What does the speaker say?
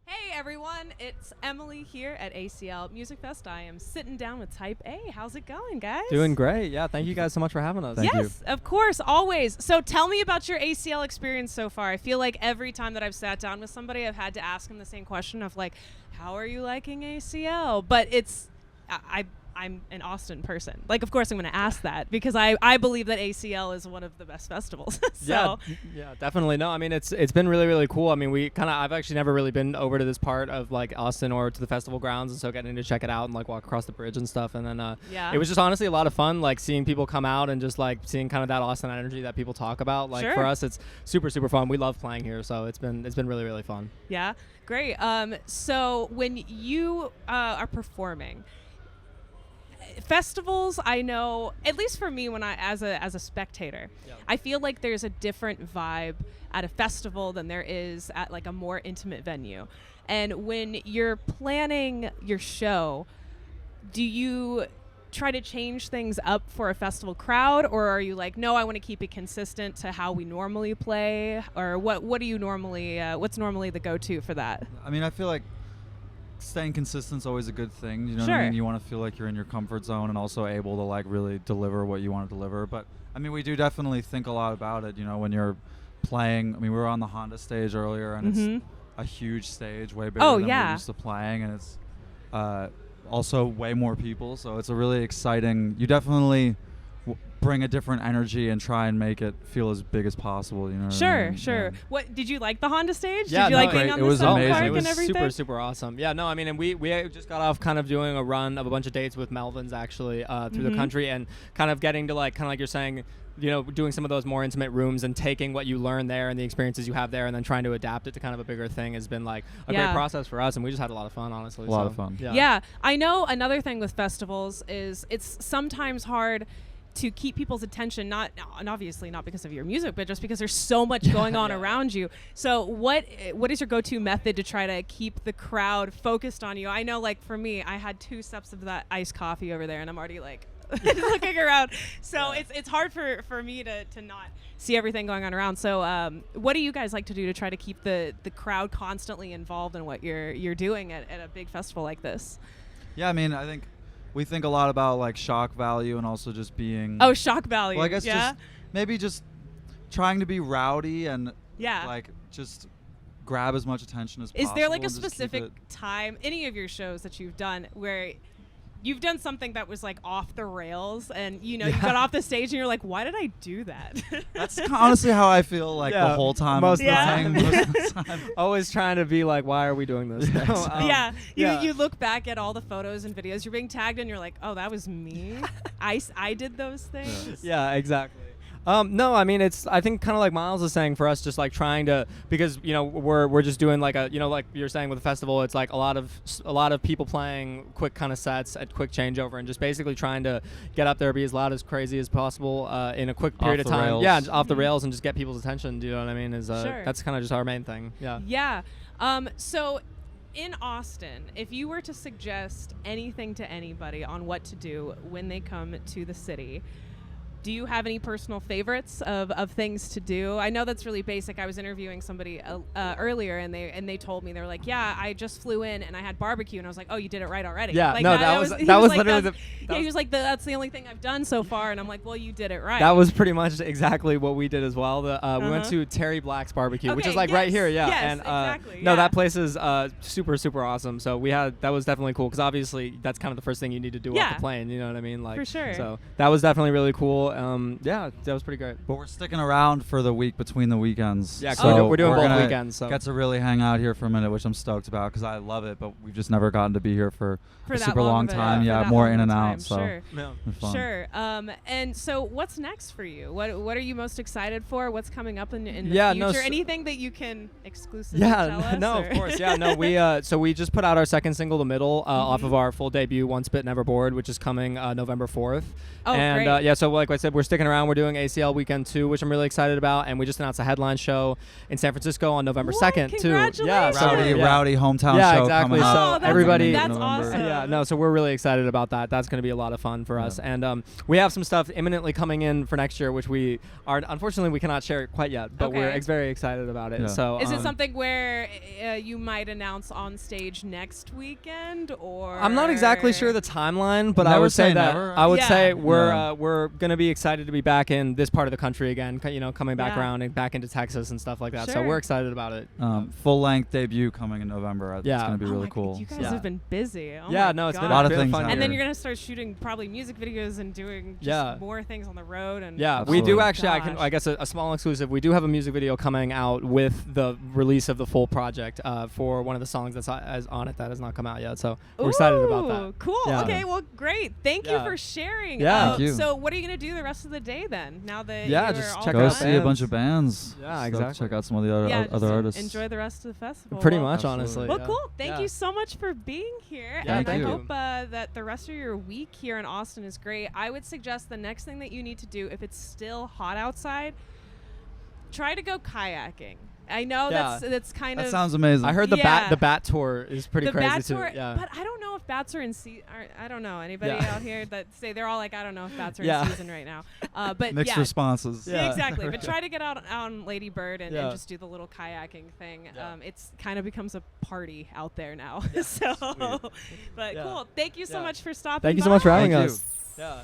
Hey everyone, it's Emily here at ACL Music Fest. I am sitting down with Taipei. How's it going, guys? Doing great. Yeah, thank you guys so much for having us. Yes, of course, always. So tell me about your ACL experience so far. I feel like every time that I've sat down with somebody, I've had to ask them the same question of like, how are you liking ACL? But I'm an Austin person. Like, of course I'm going to ask that because I believe that ACL is one of the best festivals. So. Yeah, definitely. No, I mean, it's been really, really cool. I mean, I've actually never really been over to this part of like Austin or to the festival grounds. And so getting to check it out and like walk across the bridge and stuff. And then it was just honestly a lot of fun, like seeing people come out and just like seeing kind of that Austin energy that people talk about. Like for us, it's super, super fun. We love playing here. So it's been really, really fun. Yeah, great. So when you are performing, festivals, I know, at least for me, when I as a spectator, I feel like there's a different vibe at a festival than there is at like a more intimate venue. And when you're planning your show, do you try to change things up for a festival crowd, or are you like, no, I want to keep it consistent to how we normally play, or what do you normally what's normally the go-to for that? I mean, I feel like staying consistent is always a good thing. You know what I mean? You want to feel like you're in your comfort zone and also able to like really deliver what you want to deliver. But I mean, we do definitely think a lot about it, you know, when you're playing. I mean, we were on the Honda stage earlier and it's a huge stage, way bigger than we're used to playing, and it's also way more people, so it's a really exciting, you definitely bring a different energy and try and make it feel as big as possible, you know. Sure. Yeah. What did you like the Honda stage? Yeah, did you like being on it the was sound amazing. park It was and everything? super, super awesome. Yeah, no, I mean, and we just got off kind of doing a run of a bunch of dates with Melvins actually through the country, and kind of getting to like, kind of like you're saying, you know, doing some of those more intimate rooms and taking what you learn there and the experiences you have there and then trying to adapt it to kind of a bigger thing has been like a great process for us, and we just had a lot of fun, honestly. A lot of fun. Yeah, I know another thing with festivals is it's sometimes hard to keep people's attention, and obviously not because of your music, but just because there's so much going on around you. So what is your go-to method to try to keep the crowd focused on you? I know, like, for me, I had 2 sips of that iced coffee over there and I'm already like looking around. So it's hard for me to not see everything going on around. So what do you guys like to do to try to keep the crowd constantly involved in what you're doing at a big festival like this? Yeah, I mean, I think we think a lot about like shock value and also just being Shock value. Well, I guess just trying to be rowdy and like just grab as much attention as possible. Is there like a specific time, any of your shows that you've done, where you've done something that was like off the rails and you know you got off the stage and you're like, why did I do that? That's honestly how I feel like the whole time. Most of the time. Always trying to be like, why are we doing this? You look back at all the photos and videos you're being tagged and you're like, oh, that was me. I did those things. Yeah, exactly. No, I mean, it's, I think kind of like Miles is saying, for us, just like trying to, because, you know, we're just doing like a, you know, like you're saying with the festival, it's like a lot of people playing quick kind of sets at quick changeover and just basically trying to get up there, be as loud, as crazy as possible in a quick period of time. Rails. Yeah, off the rails and just get people's attention. Do you know what I mean? That's kind of just our main thing. Yeah. Yeah. So in Austin, if you were to suggest anything to anybody on what to do when they come to the city, do you have any personal favorites of things to do? I know that's really basic. I was interviewing somebody earlier, and they told me, they were like, "Yeah, I just flew in and I had barbecue," and I was like, "Oh, you did it right already." Yeah, like no, that was literally he was like, "That's the only thing I've done so far," and I'm like, "Well, you did it right." That was pretty much exactly what we did as well. We went to Terry Black's Barbecue, which is like right here. Yeah, yes, and exactly. No, that place is super, super awesome. So that was definitely cool because obviously that's kind of the first thing you need to do off the plane. You know what I mean? Like, for sure. So that was definitely really cool. Yeah, that was pretty great. But we're sticking around for the week between the weekends. Yeah, so we're doing both gonna weekends. So get to really hang out here for a minute, which I'm stoked about because I love it. But we've just never gotten to be here for a super long time. Yeah, more in and out. So sure. Fun. Sure. And so what's next for you? What are you most excited for? What's coming up in the future? No, anything that you can exclusively tell us? No, of course. Yeah, no, we just put out our second single, The Middle, off of our full debut, Once Bit Never Bored, which is coming November 4th. Oh, and great. so like I said, said, we're sticking around. We're doing ACL Weekend 2, which I'm really excited about. And we just announced a headline show in San Francisco on November 2nd, too. Yeah, rowdy hometown show exactly. coming So up. everybody, that's awesome. Yeah, no, so we're really excited about that. That's going to be a lot of fun for us. And we have some stuff imminently coming in for next year, which we are, unfortunately, we cannot share it quite yet, but we're very excited about it. So is it something where you might announce on stage next weekend, or? I'm not exactly sure the timeline, but I would say we're going to be excited to be back in this part of the country again, coming back around and back into Texas and stuff like that. So we're excited about it. Full-length debut coming in November. It's going to be really cool. God, you guys have been busy. It's been a lot of things. Fun and then you're going to start shooting probably music videos and doing just more things on the road. And we do actually, I guess a small exclusive, we do have a music video coming out with the release of the full project for one of the songs that's on it that has not come out yet. So we're excited about that. Cool. Yeah. Okay, well, great. Thank you for sharing. Thank you. So what are you going to do the rest of the day then, now that just check go out see a bunch of bands. Yeah, exactly. Check out some of the other artists. Enjoy the rest of the festival. Pretty much, honestly. Well, cool. Thank you so much for being here. Yeah, and I hope that the rest of your week here in Austin is great. I would suggest the next thing that you need to do, if it's still hot outside, try to go kayaking. I know that's kind of. That sounds amazing. I heard the bat tour is pretty crazy too. Yeah. But I don't know if bats are in season. I don't know anybody out here that say they're all like, I don't know if bats are in season right now. But mixed responses. Yeah, exactly. But try to get out on Lady Bird and just do the little kayaking thing. It's kind of becomes a party out there now. But cool. Thank you so much for stopping. Thank you so much for having us. Yeah.